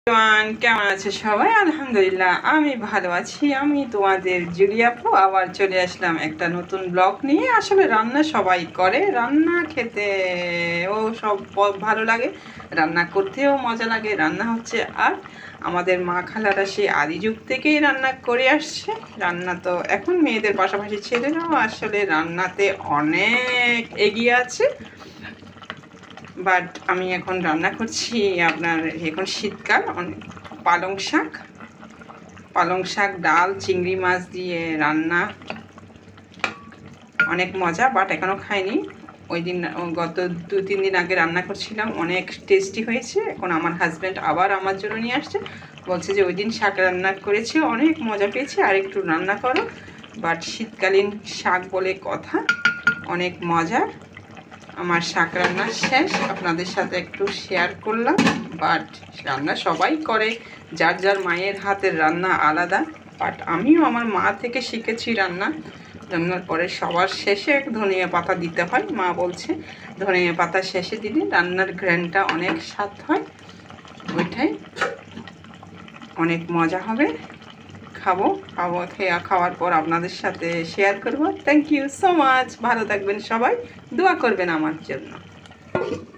কেমন আছে সবাই? আলহামদুলিল্লাহ আমি ভালো আছি। আমি তোমাদের জুলি আপু আবার চলে আসলাম একটা নতুন ব্লগ নিয়ে। আসলে রান্না সবাই করে, রান্না খেতে ও সব ভালো লাগে, রান্না করতেও মজা লাগে। রান্না হচ্ছে আর আমাদের মা খালারা সেই আদি যুগ থেকেই রান্না করে আসছে। রান্না তো এখন মেয়েদের পাশাপাশি ছেলেরাও আসলে রান্নাতে অনেক এগিয়ে আছে। বাট আমি এখন রান্না করছি আপনার, এখন শীতকাল, পালং শাক ডাল চিংড়ি মাছ দিয়ে রান্না, অনেক মজা। বাট এখনও খাইনি, ওই দিন গত 2-3 দিন আগে রান্না করছিলাম, অনেক টেস্টি হয়েছে। এখন আমার হাজব্যান্ড আবার আমার জন্য নিয়ে আসছে, বলছে যে ওই দিন শাক রান্না করেছে, অনেক মজা পেয়েছে, আর একটু রান্না করো। বাট শীতকালীন শাক বলে কথা, অনেক মজা। আমার শাক রান্না শেষ, আপনাদের সাথে একটু শেয়ার করলাম। বাট রান্না সবাই করে, যার যার মায়ের হাতের রান্না আলাদা। বাট আমিও আমার মা থেকে শিখেছি রান্নার পরে সবার শেষে ধনিয়া পাতা দিতে হয়। মা বলছে ধনিয়া পাতা শেষে দিলে রান্নার ঘ্রাণটা অনেক স্বাদ হয়, ওইটাই অনেক মজা হবে। খাওয়ার পর আপনাদের সাথে শেয়ার করব। থ্যাংক ইউ সো মাচ, ভালো থাকবেন সবাই, দোয়া করবেন আমার জন্য।